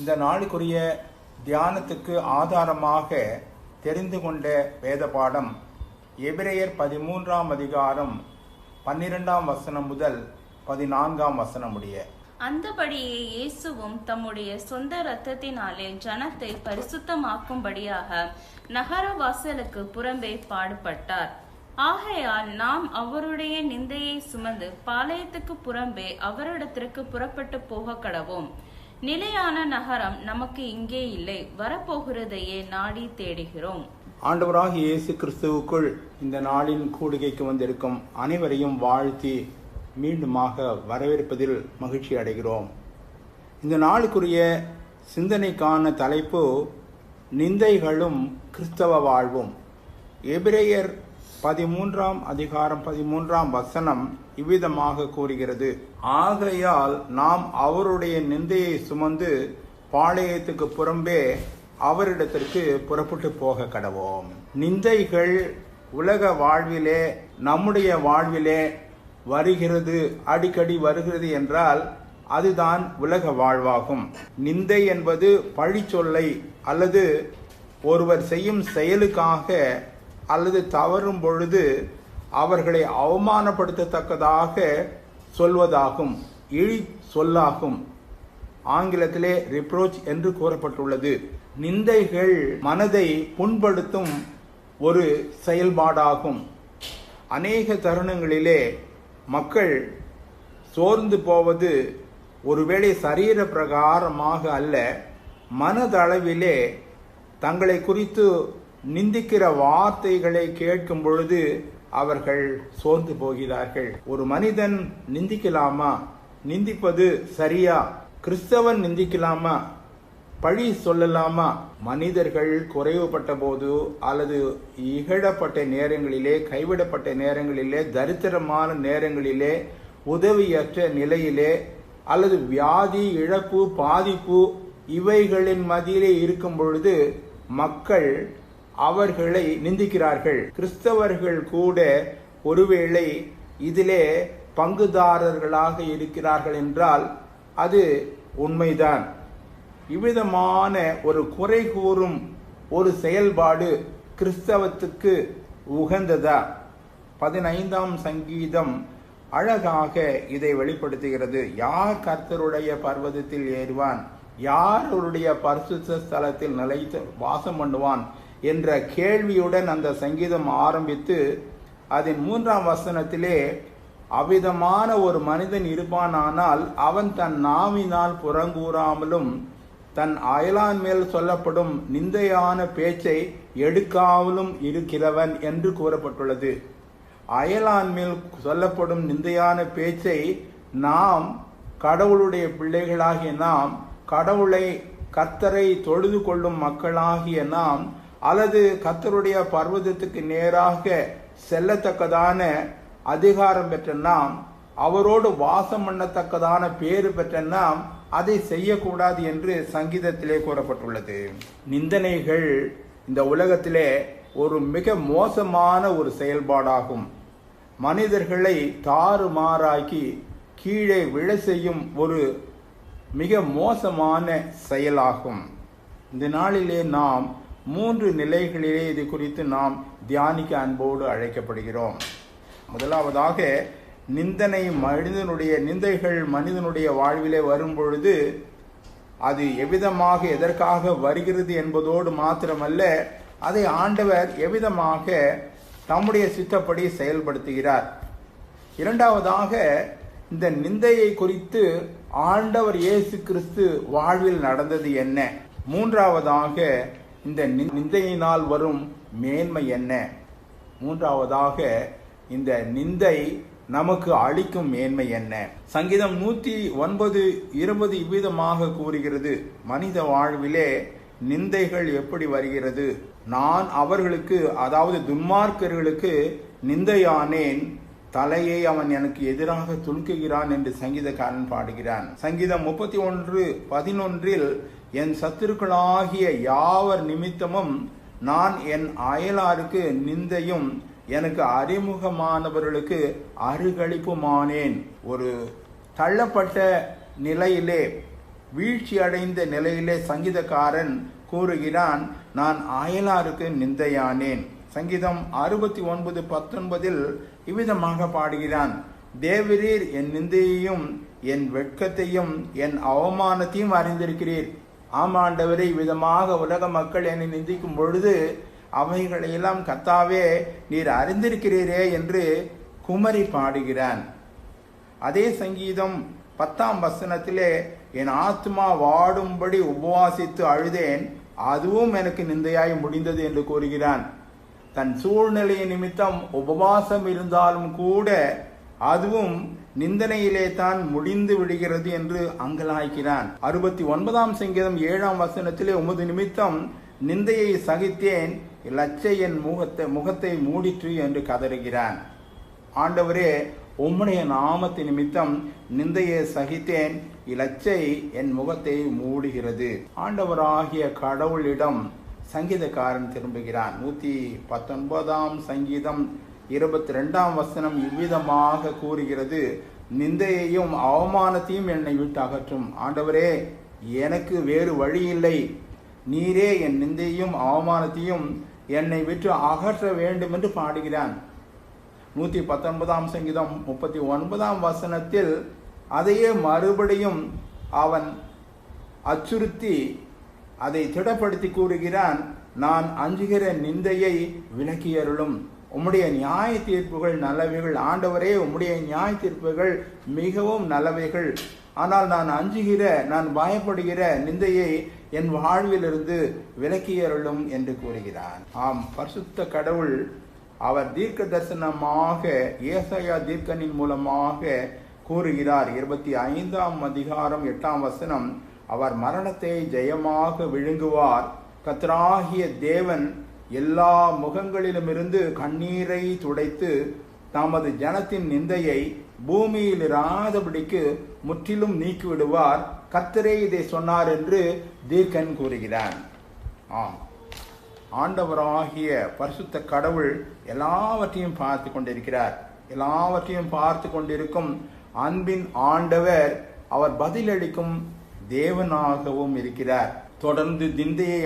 இந்த நாளுக்குரிய தியானத்துக்கு ஆதாரமாக தெரிந்து கொண்ட வேத பாடம் எபிரேயர் 13ஆம் அதிகாரம் 12ஆம் வசனம் முதல் 14ஆம் வசனம் முடிய. அந்தபடியே இயேசுவும் தம்முடைய சொந்த இரத்தத்தினாலே ஜனத்தை பரிசுத்தமாக்கும்படியாக நகர வாசலுக்கு புறம்பே பாடுபட்டார். ஆகையால் நாம் அவருடைய நிந்தையை சுமந்து பாளையத்துக்கு புறம்பே அவரிடத்திற்கு புறப்பட்டு போக கடவோம். நிலையான நகரம் நமக்கு இங்கே இல்லை, வரப்போகிறதையே நாடி தேடுகிறோம். ஆண்டவராகிய இயேசு கிறிஸ்துவுக்குள் இந்த நாளின் கூடுகைக்கு வந்திருக்கும் அனைவரையும் வாழ்த்தி மீண்டுமாக வரவேற்பதில் மகிழ்ச்சி அடைகிறோம். இந்த நாளுக்குரிய சிந்தனைக்கான தலைப்பு நிந்தைகளும் கிறிஸ்தவ வாழ்வும். எபிரேயர் 13ஆம் அதிகாரம் 13ஆம் வசனம் இவ்விதமாக கூறுகிறது: ஆகையால் நாம் அவருடைய நிந்தையை சுமந்து பாளையத்துக்கு புறம்பே அவரிடத்திற்கு புறப்பட்டு போக கடவோம். நிந்தைகள் உலக வாழ்விலே, நம்முடைய வாழ்விலே வருகிறது, அடிக்கடி வருகிறது என்றால் அதுதான் உலக வாழ்வாகும். நிந்தை என்பது பழிச்சொல்லை அல்லது ஒருவர் செய்யும் செயலுக்காக அல்லது தவறும் பொழுது அவர்களை அவமானப்படுத்தத்தக்கதாக சொல்வதாகும், இழி சொல்லாகும். ஆங்கிலத்திலே ரிப்ரோச் என்று கூறப்பட்டுள்ளது. நிந்தைகள் மனதை புண்படுத்தும் ஒரு செயல்பாடாகும். அநேக தருணங்களிலே மக்கள் சோர்ந்து போவது ஒருவேளை சரீர பிரகாரமாக அல்ல, மனதளவிலே தங்களை குறித்து நிந்திக்கிற வார்த்தைகளை கேட்கும் பொழுது அவர்கள் சோர்ந்து போகிறார்கள். ஒரு மனிதன் நிந்திக்கலாமா? நிந்திப்பது சரியா? கிறிஸ்தவன் நிந்திக்கலாமா? பழி சொல்லலாமா? மனிதர்கள் குறைவுபட்ட போது அல்லது இகழப்பட்ட நேரங்களிலே, கைவிடப்பட்ட நேரங்களிலே, தரித்திரமான நேரங்களிலே, உதவியற்ற நிலையிலே அல்லது வியாதி, இழப்பு, பாதிப்பு இவைகளின் மத்தியிலே இருக்கும் பொழுது மக்கள் அவர்களை நிந்திக்கிறார்கள். கிறிஸ்தவர்கள் கூட ஒருவேளை இதிலே பங்குதாரர்களாக இருக்கிறார்கள் என்றால் அது உண்மைதான். இவ்விதமான ஒரு குறை கூறும் ஒரு செயல்பாடு கிறிஸ்தவத்துக்கு உகந்ததா? 15ஆம் சங்கீதம் அழகாக இதை வெளிப்படுத்துகிறது. யார் கர்த்தருடைய பர்வதத்தில் ஏறுவான்? யார் அவருடைய பரிசுத்த ஸ்தலத்தில் நிலைத்து வாசம் பண்ணுவான் என்ற கேள்வியுடன் அந்த சங்கீதம் ஆரம்பித்து அதன் 3ஆம் வசனத்திலே அவ்விதமான ஒரு மனிதன் இருப்பானானால் அவன் தன் நாவினால் புறங்கூறாமலும் தன் அயலான் மேல் சொல்லப்படும் நிந்தையான பேச்சை எடுக்காமலும் இருக்கிறவன் என்று கூறப்பட்டுள்ளது. அயலான் மேல் சொல்லப்படும் நிந்தையான பேச்சை நாம், கடவுளுடைய பிள்ளைகளாகிய நாம், கடவுளை கர்த்தரை தொழுது கொள்ளும் மக்களாகிய நாம், அல்லது கர்த்தருடைய பர்வதத்துக்கு நேராக செல்லத்தக்கதான அதிகாரம் பெற்ற நாம், அவரோடு வாசம் பண்ணத்தக்கதான பேறு பெற்ற நாம் அதை செய்யக்கூடாது என்று சங்கீதத்திலே கூறப்பட்டுள்ளது. நிந்தனைகள் இந்த உலகத்திலே ஒரு மிக மோசமான ஒரு செயல்பாடாகும். மனிதர்களை தாறுமாறாக்கி கீழே விழ செய்யும் ஒரு மிக மோசமான செயலாகும். இந்த நாளிலே நாம் 3 நிலைகளிலே இது குறித்து நாம் தியானிக்க அன்போடு அழைக்கப்படுகிறோம். முதலாவதாக, நிந்தைகள் மனிதனுடைய வாழ்விலே வரும் பொழுது அது எவ்விதமாக எதற்காக வருகிறது என்பதோடு மாத்திரமல்ல, அதை ஆண்டவர் எவ்விதமாக தம்முடைய சித்தப்படி செயல்படுத்துகிறார். இரண்டாவதாக, இந்த நிந்தையை குறித்து ஆண்டவர் இயேசு கிறிஸ்து வாழ்வில் நடந்தது என்ன? மூன்றாவதாக, இந்த நிந்தையினால் வரும் மேன்மை என்ன? மூன்றாவதாக, இந்த நிந்தை நமக்கு அளிக்கும் மேன்மை என்ன? சங்கீதம் 109:20 இவ்விதமாக கூறுகிறது: மனித வாழ்விலே நிந்தைகள் எப்படி வருகிறது? நான் அவர்களுக்கு, அதாவது துன்மார்க்கர்களுக்கு நிந்தையானேன், தலையை அவன் எனக்கு எதிராக துலுக்குகிறான் என்று சங்கீதக்காரன் பாடுகிறான். சங்கீதம் 31:11 என் சத்துருக்களாகிய யாவர் நிமித்தமும் நான் என் அயலாருக்கு நிந்தையும் எனக்கு அறிமுகமானவர்களுக்கு அருகளிப்புமானேன். ஒரு தள்ளப்பட்ட நிலையிலே வீழ்ச்சி அடைந்த நிலையிலே சங்கீதக்காரன் கூறுகிறான், நான் அயலாருக்கு நிந்தையானேன். சங்கீதம் 69:19 இவ்விதமாக பாடுகிறான், தேவரீர் என் நிந்தையையும் என் வெட்கத்தையும் என் அவமானத்தையும் அறிந்திருக்கிறீர். ஆமாண்டவரே, இவ்விதமாக உலக மக்கள் என்னை நிந்திக்கும் பொழுது அவைகளையெல்லாம் கர்த்தாவே நீர் அறிந்திருக்கிறீரே என்று குமரி பாடுகிறான். அதே சங்கீதம் 10 என் ஆத்மா வாடும்படி உபவாசித்து அழுதேன், அதுவும் எனக்கு நிந்தையாய் முடிந்தது என்று கூறுகிறான். தன் சூழ்நிலை நிமித்தம் உபவாசம் இருந்தாலும் கூட அதுவும் நிந்தனையிலே தான் முடிந்து விடுகிறது என்று அங்கலாய்க்கிறான். 69 சங்கீதம் 7 உமது நிமித்தம் நிந்தையை சகித்தேன், இலச்சை என் முகத்தை மூடிற்று என்று கதறுகிறான். ஆண்டவரே, உம்முடைய நாமத்தின் நிமித்தம் நிந்தையை சகித்தேன், இலச்சை என் முகத்தை மூடுகிறது. ஆண்டவராகிய கடவுளிடம் சங்கீதக்காரன் திரும்புகிறான். 119 சங்கீதம் 22 இவ்விதமாக கூறுகிறது, நிந்தையையும் அவமானத்தையும் என்னை விட்டு அகற்றும். ஆண்டவரே, எனக்கு வேறு வழி இல்லை, நீரே என் நிந்தையும் அவமானத்தையும் என்னை விட்டு அகற்ற வேண்டும் என்று பாடுகிறான். 119 சங்கீதம் 39 அதையே மறுபடியும் அவன் அச்சுறுத்தி அதை திடப்படுத்தி கூறுகிறான், நான் அஞ்சுகிற நிந்தையை விலக்கியருளும். உம்முடைய நியாய தீர்ப்புகள் நல்லவைகள். ஆண்டவரே, உம்முடைய நியாய தீர்ப்புகள் மிகவும் நல்லவைகள். ஆனால் நான் பயப்படுகிற நிந்தையை என் வாழ்விலிருந்து விலக்கியருளும் என்று கூறுகிறான். ஆம், பரிசுத்த கடவுள் அவர் தீர்க்க தரிசனமாக ஏசாயா தீர்க்கனின் மூலமாக கூறுகிறார். 25 அவர் மரணத்தை ஜெயமாக விழுங்குவார். கர்த்தராகிய தேவன் எல்லா முகங்களிலுமிருந்து கண்ணீரை துடைத்து தமது ஜனத்தின் நிந்தையை பூமியில் இராதபடிக்கு முற்றிலும் நீக்கிவிடுவார். கர்த்தரே இதை சொன்னார் என்று தீர்க்கன் கூறுகிறான். ஆம், ஆண்டவராகிய பரிசுத்த கடவுள் எல்லாவற்றையும் பார்த்து கொண்டிருக்கிறார். எல்லாவற்றையும் பார்த்து கொண்டிருக்கும் அன்பின் ஆண்டவர் அவர் பதிலளிக்கும் தேவனாகவும் இருக்கிறார். தொடர்ந்து நிந்தையை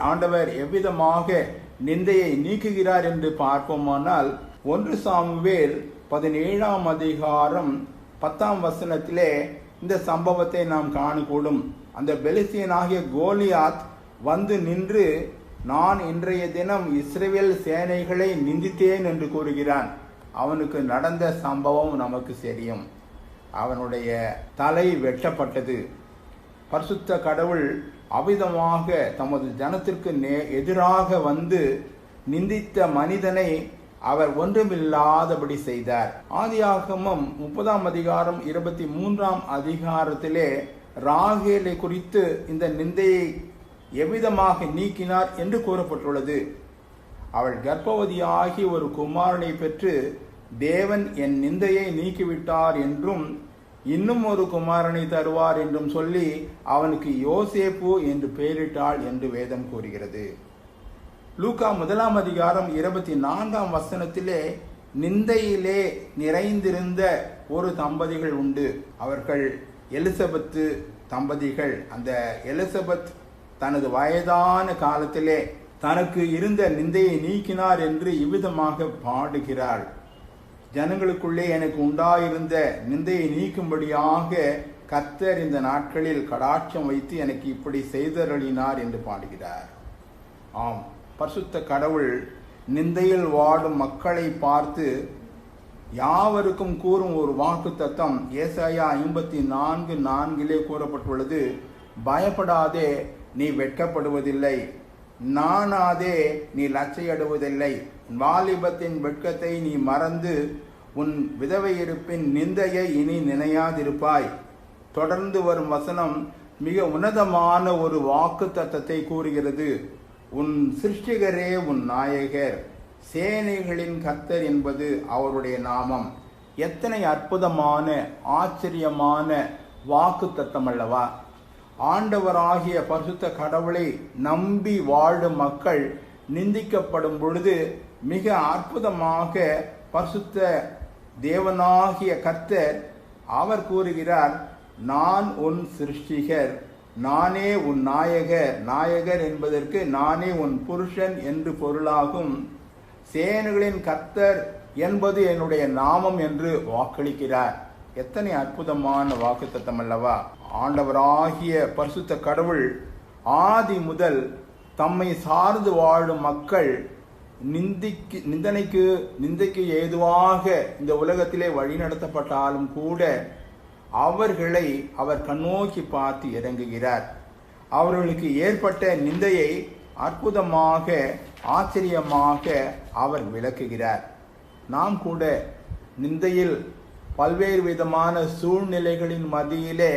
ஆண்டவர் எவ்விதமாக நிந்தையை நீக்குகிறார் என்று பார்ப்போமானால் 1 சாமுவேல் 17 இந்த சம்பவத்தை நாம் காணக்கூடும். அந்த பெலிஸ்தியனாகிய கோலியாத் வந்து நின்று, நான் இன்றைய தினம் இஸ்ரவேல் சேனைகளை நிந்தித்தேன் என்று கூறுகிறான். அவனுக்கு நடந்த சம்பவம் நமக்கு தெரியும். அவனுடைய தலை வெட்டப்பட்டது. பரிசுத்த கடவுள் அவிதமாக தமது ஜனத்திற்கு எதிராக வந்து நிந்தித்த மனிதனை அவர் ஒன்றுமில்லாதபடி செய்தார். ஆதியாகமம் 30 ராகேலை குறித்து இந்த நிந்தையை எவ்விதமாக நீக்கினார் என்று கூறப்பட்டுள்ளது. அவள் கர்ப்பவதியாகி ஒரு குமாரனை பெற்று, தேவன் என் நிந்தையை நீக்கிவிட்டார் என்றும் இன்னும் ஒரு குமாரனை தருவார் என்றும் சொல்லி அவனுக்கு யோசேப்பு என்று பெயரிட்டாள் என்று வேதம் கூறுகிறது. லூக்கா 1 நிந்தையிலே நிறைந்திருந்த ஒரு தம்பதிகள் உண்டு. அவர்கள் எலிசபெத்து தம்பதிகள். அந்த எலிசபெத் தனது வயதான காலத்திலே தனக்கு இருந்த நிந்தையை நீக்கினார் என்று இவ்விதமாக பாடுகிறாள். ஜனங்களுக்குள்ளே எனக்கு உண்டாயிருந்த நிந்தையை நீக்கும்படியாக கர்த்தர் இந்த நாட்களில் கடாட்சம் வைத்து எனக்கு இப்படி செய்தருளினார் என்று பாடுகிறார். ஆம், பரிசுத்த கடவுள் நிந்தையில் வாடும் மக்களை பார்த்து யாவருக்கும் கூறும் ஒரு வாக்கு தத்தம் ஏசாயா 54:4 கூறப்பட்டுள்ளது. பயப்படாதே, நீ வெட்கப்படுவதில்லை, நானாதே, நீ லட்சையடுவதில்லை. வாலிபத்தின் வெட்கத்தை நீ மறந்து உன் விதவை இருப்பின் நிந்தையை இனி நினையாதிருப்பாய். தொடர்ந்து வரும் வசனம் மிக உன்னதமான ஒரு வாக்கு தத்தத்தை கூறுகிறது. உன் சிருஷ்டிகரே உன் நாயகர், சேனைகளின் கர்த்தர் என்பது அவருடைய நாமம். எத்தனை அற்புதமான ஆச்சரியமான வாக்கு தத்தம் அல்லவா! ஆண்டவராகிய பரிசுத்த கடவுளை நம்பி வாழும் மக்கள் நிந்திக்கப்படும் பொழுது மிக அற்புதமாக பரிசுத்த தேவனாகிய கர்த்தர் அவர் கூறுகிறார், நான் உன் சிருஷ்டிகர், நானே உன் நாயகர். நாயகர் என்பதற்கு நானே உன் புருஷன் என்று பொருளாகும். சேனைகளின் கர்த்தர் என்பது என்னுடைய நாமம் என்று வாக்களிக்கிறார். எத்தனை அற்புதமான வாக்குத்தத்தம் அல்லவா! ஆண்டவராகிய பரிசுத்த கடவுள் ஆதி முதல் தம்மை சார்ந்து வாழும் மக்கள் நிந்தைக்கு ஏதுவாக இந்த உலகத்திலே வழிநடத்தப்பட்டாலும் கூட அவர்களை அவர் கண்ணோக்கி பார்த்து இறங்குகிறார். அவர்களுக்கு ஏற்பட்ட நிந்தையை அற்புதமாக, ஆச்சரியமாக அவர் விளக்குகிறார். நாம் கூட நிந்தையில் பல்வேறு விதமான சூழ்நிலைகளின் மத்தியிலே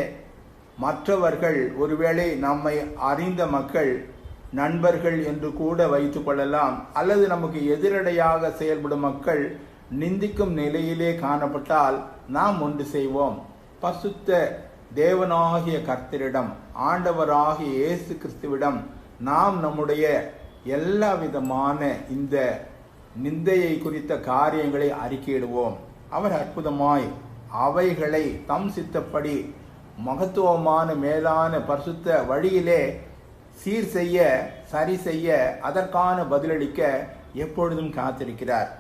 மற்றவர்கள், ஒருவேளை நம்மை அறிந்த மக்கள், நண்பர்கள் என்று கூட வைத்துக் கொள்ளலாம், அல்லது நமக்கு எதிரடையாக செயல்படும் மக்கள் நிந்திக்கும் நிலையிலே காணப்பட்டால் நாம் ஒன்று செய்வோம். பரிசுத்த தேவனாகிய கர்த்தரிடம், ஆண்டவராகிய இயேசு கிறிஸ்துவிடம் நாம் நம்முடைய எல்லா விதமான இந்த நிந்தையை குறித்த காரியங்களை அறிக்கையிடுவோம். அவர் அற்புதமாய் அவைகளை தம் சித்தப்படி மகத்துவமான மேலான பரிசுத்த வழியிலே சீர் செய்ய, சரி செய்ய, அதற்கான பதிலளிக்க எப்பொழுதும் காத்திருக்கிறார்.